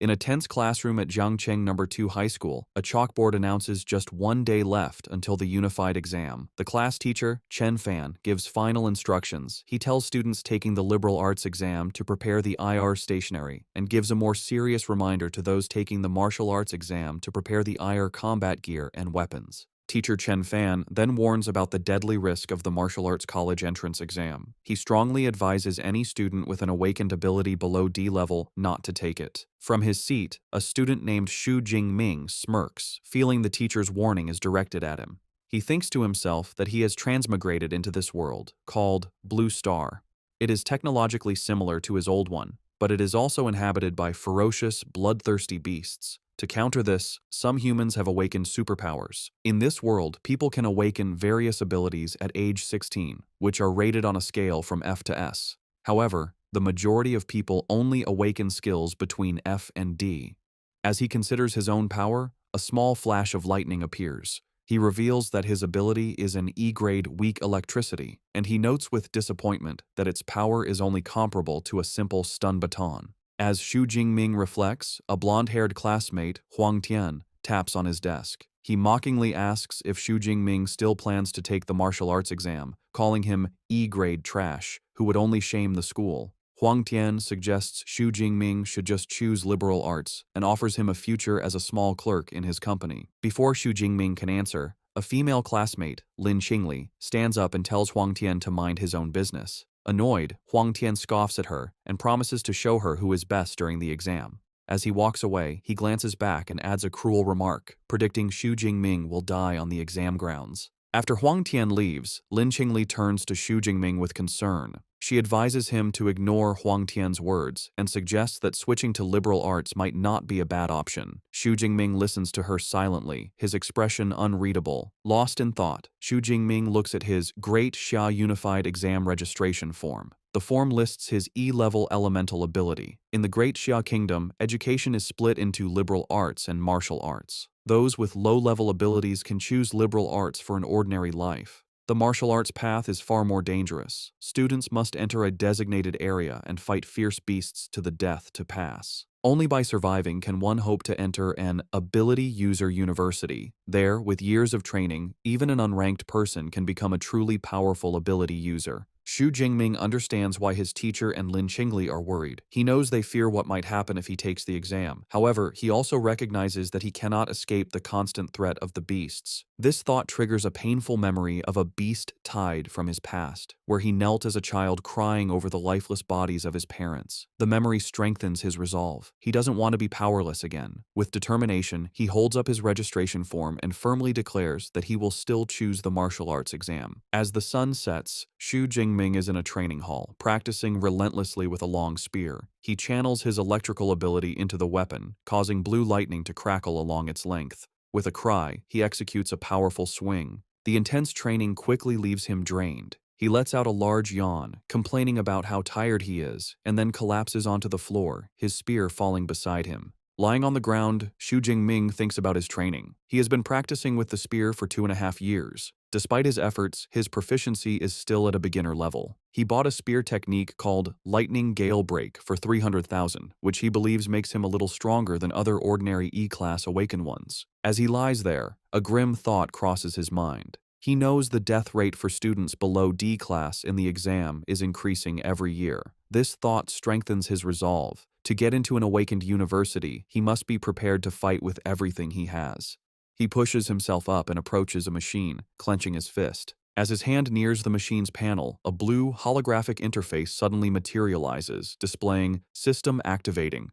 In a tense classroom at Jiangcheng No. 2 High School, a chalkboard announces just 1 day left until the unified exam. The class teacher, Chen Fan, gives final instructions. He tells students taking the liberal arts exam to prepare the IR stationery and gives a more serious reminder to those taking the martial arts exam to prepare the IR combat gear and weapons. Teacher Chen Fan then warns about the deadly risk of the martial arts college entrance exam. He strongly advises any student with an awakened ability below D level not to take it. From his seat, a student named Xu Jingming smirks, feeling the teacher's warning is directed at him. He thinks to himself that he has transmigrated into this world, called Blue Star. It is technologically similar to his old one, but it is also inhabited by ferocious, bloodthirsty beasts. To counter this, some humans have awakened superpowers. In this world, people can awaken various abilities at age 16, which are rated on a scale from F to S. However, the majority of people only awaken skills between F and D. As he considers his own power, a small flash of lightning appears. He reveals that his ability is an E-grade weak electricity, and he notes with disappointment that its power is only comparable to a simple stun baton. As Xu Jingming reflects, a blonde-haired classmate, Huang Tian, taps on his desk. He mockingly asks if Xu Jingming still plans to take the martial arts exam, calling him E-grade trash, who would only shame the school. Huang Tian suggests Xu Jingming should just choose liberal arts and offers him a future as a small clerk in his company. Before Xu Jingming can answer, a female classmate, Lin Qingli, stands up and tells Huang Tian to mind his own business. Annoyed, Huang Tian scoffs at her and promises to show her who is best during the exam. As he walks away, he glances back and adds a cruel remark, predicting Xu Jingming will die on the exam grounds. After Huang Tian leaves, Lin Qingli turns to Xu Jingming with concern. She advises him to ignore Huang Tian's words and suggests that switching to liberal arts might not be a bad option. Xu Jingming listens to her silently, his expression unreadable. Lost in thought, Xu Jingming looks at his Great Xia Unified Exam Registration Form. The form lists his E-level elemental ability. In the Great Xia Kingdom, education is split into liberal arts and martial arts. Those with low-level abilities can choose liberal arts for an ordinary life. The martial arts path is far more dangerous. Students must enter a designated area and fight fierce beasts to the death to pass. Only by surviving can one hope to enter an ability user university. There, with years of training, even an unranked person can become a truly powerful ability user. Xu Jingming understands why his teacher and Lin Qingli are worried. He knows they fear what might happen if he takes the exam. However, he also recognizes that he cannot escape the constant threat of the beasts. This thought triggers a painful memory of a beast tide from his past, where he knelt as a child crying over the lifeless bodies of his parents. The memory strengthens his resolve. He doesn't want to be powerless again. With determination, he holds up his registration form and firmly declares that he will still choose the martial arts exam. As the sun sets, Xu Jingming is in a training hall, practicing relentlessly with a long spear. He channels his electrical ability into the weapon, causing blue lightning to crackle along its length. With a cry, he executes a powerful swing. The intense training quickly leaves him drained. He lets out a large yawn, complaining about how tired he is, and then collapses onto the floor, his spear falling beside him. Lying on the ground, Xu Jingming thinks about his training. He has been practicing with the spear for 2.5 years. Despite his efforts, his proficiency is still at a beginner level. He bought a spear technique called Lightning Gale Break for 300,000, which he believes makes him a little stronger than other ordinary E-class awakened ones. As he lies there, a grim thought crosses his mind. He knows the death rate for students below D class in the exam is increasing every year. This thought strengthens his resolve. To get into an awakened university, he must be prepared to fight with everything he has. He pushes himself up and approaches a machine, clenching his fist. As his hand nears the machine's panel, a blue holographic interface suddenly materializes, displaying "System Activating."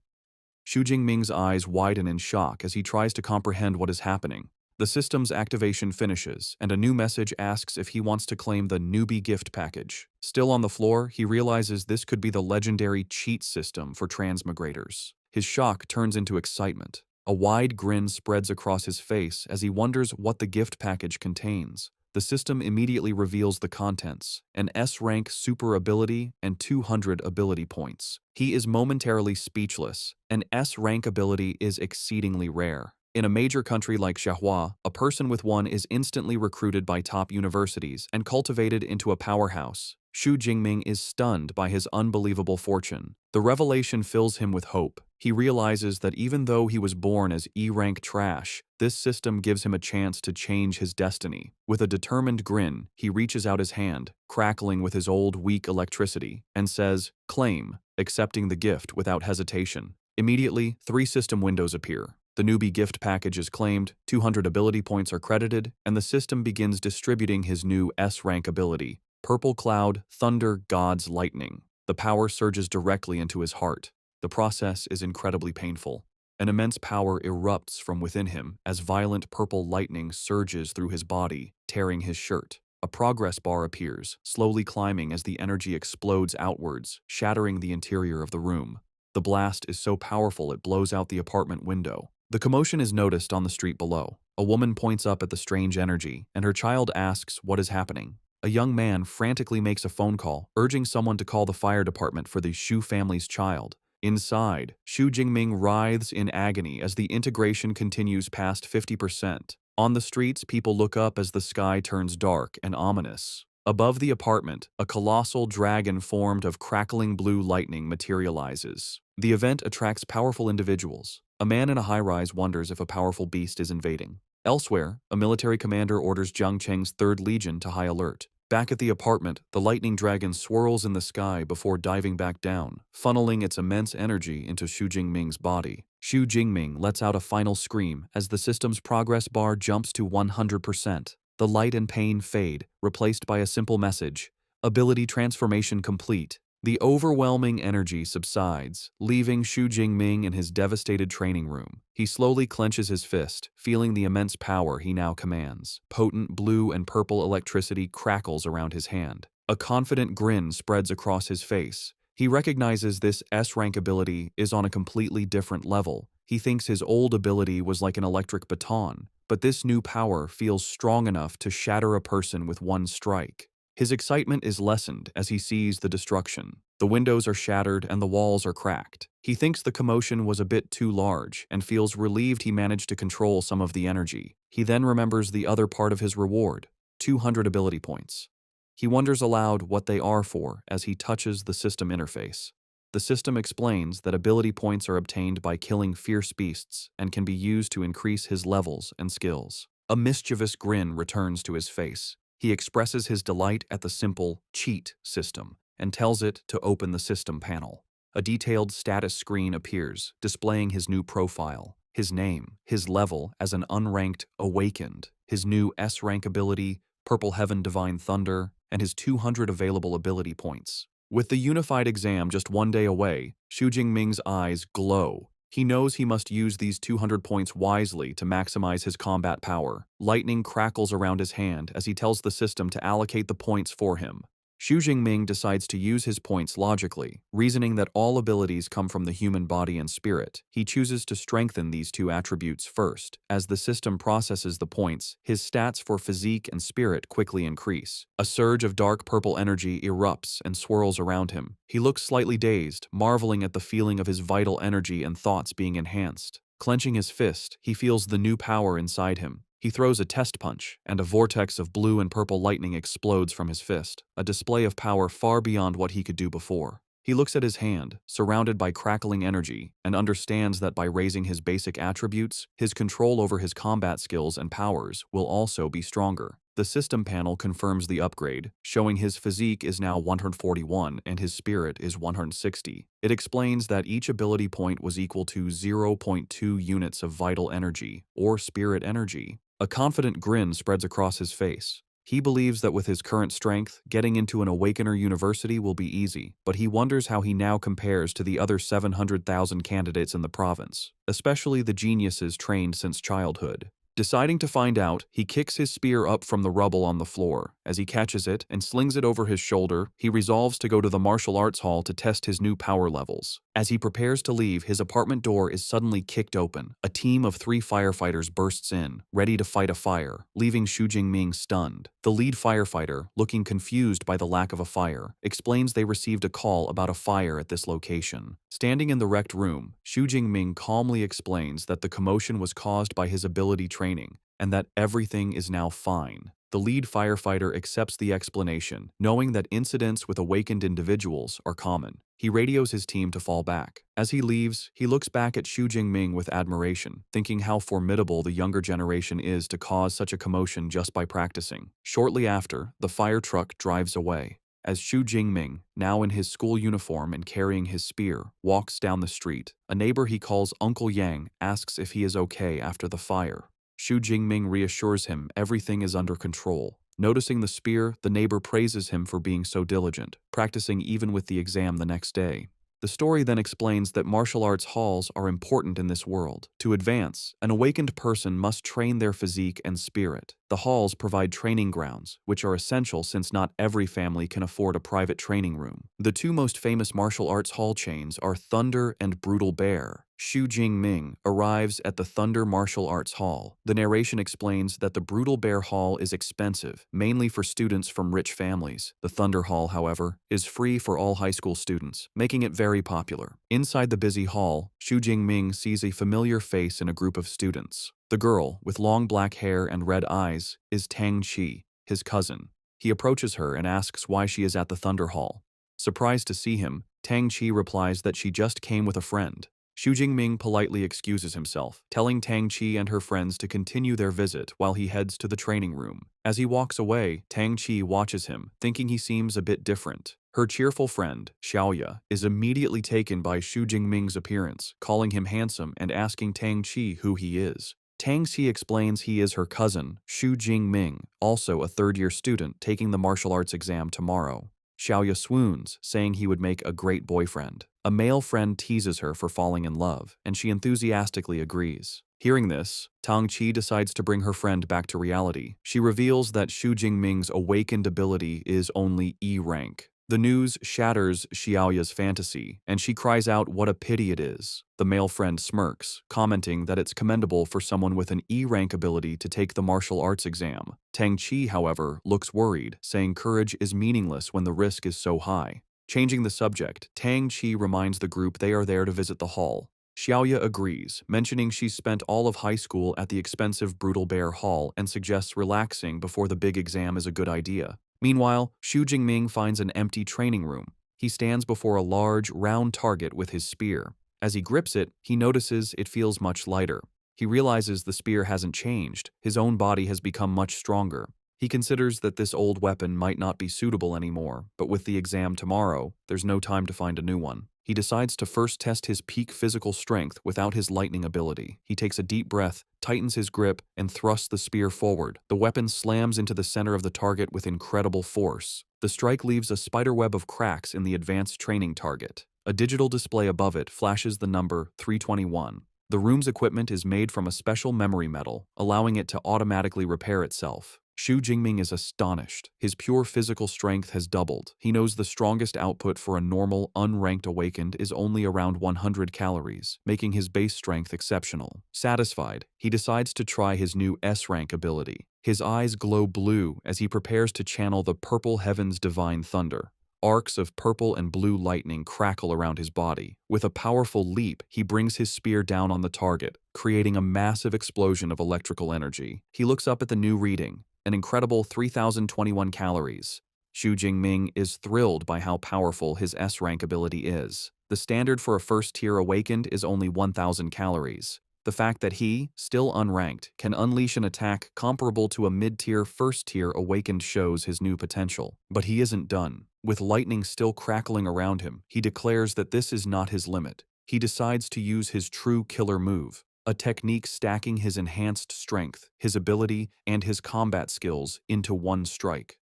Xu Jingming's eyes widen in shock as he tries to comprehend what is happening. The system's activation finishes, and a new message asks if he wants to claim the newbie gift package. Still on the floor, he realizes this could be the legendary cheat system for transmigrators. His shock turns into excitement. A wide grin spreads across his face as he wonders what the gift package contains. The system immediately reveals the contents: an S-rank super ability and 200 ability points. He is momentarily speechless. An S-rank ability is exceedingly rare. In a major country like Manhua, a person with one is instantly recruited by top universities and cultivated into a powerhouse. Xu Jingming is stunned by his unbelievable fortune. The revelation fills him with hope. He realizes that even though he was born as E-rank trash, this system gives him a chance to change his destiny. With a determined grin, he reaches out his hand, crackling with his old, weak electricity, and says, "Claim," accepting the gift without hesitation. Immediately, 3 system windows appear. The newbie gift package is claimed, 200 ability points are credited, and the system begins distributing his new S-rank ability, Purple Cloud, Thunder, God's Lightning. The power surges directly into his heart. The process is incredibly painful. An immense power erupts from within him as violent purple lightning surges through his body, tearing his shirt. A progress bar appears, slowly climbing as the energy explodes outwards, shattering the interior of the room. The blast is so powerful it blows out the apartment window. The commotion is noticed on the street below. A woman points up at the strange energy, and her child asks what is happening. A young man frantically makes a phone call, urging someone to call the fire department for the Shu family's child. Inside, Xu Jingming writhes in agony as the integration continues past 50%. On the streets, people look up as the sky turns dark and ominous. Above the apartment, a colossal dragon formed of crackling blue lightning materializes. The event attracts powerful individuals. A man in a high-rise wonders if a powerful beast is invading. Elsewhere, a military commander orders Jiang Cheng's 3rd Legion to high alert. Back at the apartment, the lightning dragon swirls in the sky before diving back down, funneling its immense energy into Xu Jingming's body. Xu Jingming lets out a final scream as the system's progress bar jumps to 100%. The light and pain fade, replaced by a simple message: ability transformation complete. The overwhelming energy subsides, leaving Xu Jingming in his devastated training room. He slowly clenches his fist, feeling the immense power he now commands. Potent blue and purple electricity crackles around his hand. A confident grin spreads across his face. He recognizes this S-rank ability is on a completely different level. He thinks his old ability was like an electric baton, but this new power feels strong enough to shatter a person with one strike. His excitement is lessened as he sees the destruction. The windows are shattered and the walls are cracked. He thinks the commotion was a bit too large and feels relieved he managed to control some of the energy. He then remembers the other part of his reward, 200 ability points. He wonders aloud what they are for as he touches the system interface. The system explains that ability points are obtained by killing fierce beasts and can be used to increase his levels and skills. A mischievous grin returns to his face. He expresses his delight at the simple cheat system and tells it to open the system panel. A detailed status screen appears, displaying his new profile, his name, his level as an unranked awakened, his new S-rank ability, Purple Heaven Divine Thunder, and his 200 available ability points. With the unified exam just 1 day away, Xu Jingming's eyes glow. He knows he must use these 200 points wisely to maximize his combat power. Lightning crackles around his hand as he tells the system to allocate the points for him. Xu Jingming decides to use his points logically, reasoning that all abilities come from the human body and spirit. He chooses to strengthen these 2 attributes first. As the system processes the points, his stats for physique and spirit quickly increase. A surge of dark purple energy erupts and swirls around him. He looks slightly dazed, marveling at the feeling of his vital energy and thoughts being enhanced. Clenching his fist, he feels the new power inside him. He throws a test punch, and a vortex of blue and purple lightning explodes from his fist, a display of power far beyond what he could do before. He looks at his hand, surrounded by crackling energy, and understands that by raising his basic attributes, his control over his combat skills and powers will also be stronger. The system panel confirms the upgrade, showing his physique is now 141 and his spirit is 160. It explains that each ability point was equal to 0.2 units of vital energy, or spirit energy. A confident grin spreads across his face. He believes that with his current strength, getting into an Awakener University will be easy, but he wonders how he now compares to the other 700,000 candidates in the province, especially the geniuses trained since childhood. Deciding to find out, he kicks his spear up from the rubble on the floor. As he catches it and slings it over his shoulder, he resolves to go to the martial arts hall to test his new power levels. As he prepares to leave, his apartment door is suddenly kicked open. A team of 3 firefighters bursts in, ready to fight a fire, leaving Xu Jingming stunned. The lead firefighter, looking confused by the lack of a fire, explains they received a call about a fire at this location. Standing in the wrecked room, Xu Jingming calmly explains that the commotion was caused by his ability training, and that everything is now fine. The lead firefighter accepts the explanation, knowing that incidents with awakened individuals are common. He radios his team to fall back. As he leaves, he looks back at Xu Jingming with admiration, thinking how formidable the younger generation is to cause such a commotion just by practicing. Shortly after, the fire truck drives away. As Xu Jingming, now in his school uniform and carrying his spear, walks down the street, a neighbor he calls Uncle Yang asks if he is okay after the fire. Xu Jingming reassures him everything is under control. Noticing the spear, the neighbor praises him for being so diligent, practicing even with the exam the next day. The story then explains that martial arts halls are important in this world. To advance, an awakened person must train their physique and spirit. The halls provide training grounds, which are essential since not every family can afford a private training room. The two most famous martial arts hall chains are Thunder and Brutal Bear. Xu Jingming arrives at the Thunder Martial Arts Hall. The narration explains that the Brutal Bear Hall is expensive, mainly for students from rich families. The Thunder Hall, however, is free for all high school students, making it very popular. Inside the busy hall, Xu Jingming sees a familiar face in a group of students. The girl, with long black hair and red eyes, is Tang Qi, his cousin. He approaches her and asks why she is at the Thunder Hall. Surprised to see him, Tang Qi replies that she just came with a friend. Xu Jingming politely excuses himself, telling Tang Qi and her friends to continue their visit while he heads to the training room. As he walks away, Tang Qi watches him, thinking he seems a bit different. Her cheerful friend, Xiaoya, is immediately taken by Xu Jingming's appearance, calling him handsome and asking Tang Qi who he is. Tang Qi explains he is her cousin, Xu Jingming, also a third-year student taking the martial arts exam tomorrow. Xiaoya swoons, saying he would make a great boyfriend. A male friend teases her for falling in love, and she enthusiastically agrees. Hearing this, Tang Qi decides to bring her friend back to reality. She reveals that Xu Jingming's awakened ability is only E rank. The news shatters Xiaoya's fantasy, and she cries out what a pity it is. The male friend smirks, commenting that it's commendable for someone with an E-rank ability to take the martial arts exam. Tang Qi, however, looks worried, saying courage is meaningless when the risk is so high. Changing the subject, Tang Qi reminds the group they are there to visit the hall. Xiaoya agrees, mentioning she's spent all of high school at the expensive Brutal Bear Hall and suggests relaxing before the big exam is a good idea. Meanwhile, Xu Jingming finds an empty training room. He stands before a large, round target with his spear. As he grips it, he notices it feels much lighter. He realizes the spear hasn't changed. His own body has become much stronger. He considers that this old weapon might not be suitable anymore, but with the exam tomorrow, there's no time to find a new one. He decides to first test his peak physical strength without his lightning ability. He takes a deep breath, tightens his grip, and thrusts the spear forward. The weapon slams into the center of the target with incredible force. The strike leaves a spiderweb of cracks in the advanced training target. A digital display above it flashes the number 321. The room's equipment is made from a special memory metal, allowing it to automatically repair itself. Xu Jingming is astonished. His pure physical strength has doubled. He knows the strongest output for a normal, unranked awakened is only around 100 calories, making his base strength exceptional. Satisfied, he decides to try his new S-rank ability. His eyes glow blue as he prepares to channel the purple heaven's divine thunder. Arcs of purple and blue lightning crackle around his body. With a powerful leap, he brings his spear down on the target, creating a massive explosion of electrical energy. He looks up at the new reading, an incredible 3,021 calories. Xu Jingming is thrilled by how powerful his S-rank ability is. The standard for a first-tier awakened is only 1,000 calories. The fact that he, still unranked, can unleash an attack comparable to a mid-tier first-tier awakened shows his new potential. But he isn't done. With lightning still crackling around him, he declares that this is not his limit. He decides to use his true killer move, a technique stacking his enhanced strength, his ability, and his combat skills into one strike.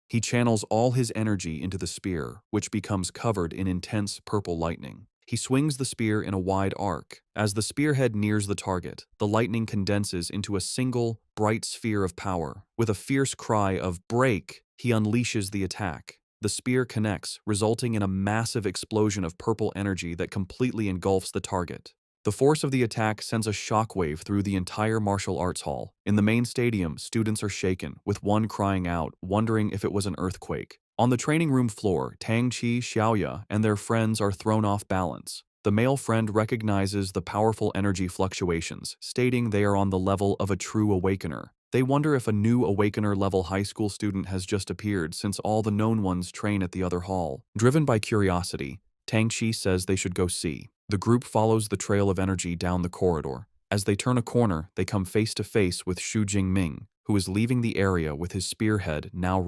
He channels all his energy into the spear, which becomes covered in intense purple lightning. He swings the spear in a wide arc. As the spearhead nears the target, the lightning condenses into a single, bright sphere of power. With a fierce cry of "Break!" he unleashes the attack. The spear connects, resulting in a massive explosion of purple energy that completely engulfs the target. The force of the attack sends a shockwave through the entire martial arts hall. In the main stadium, students are shaken, with one crying out, wondering if it was an earthquake. On the training room floor, Tang Qi, Xiaoya, and their friends are thrown off balance. The male friend recognizes the powerful energy fluctuations, stating they are on the level of a true awakener. They wonder if a new Awakener-level high school student has just appeared since all the known ones train at the other hall. Driven by curiosity, Tang-Chi says they should go see. The group follows the trail of energy down the corridor. As they turn a corner, they come face to face with Xu Jingming, who is leaving the area with his spearhead now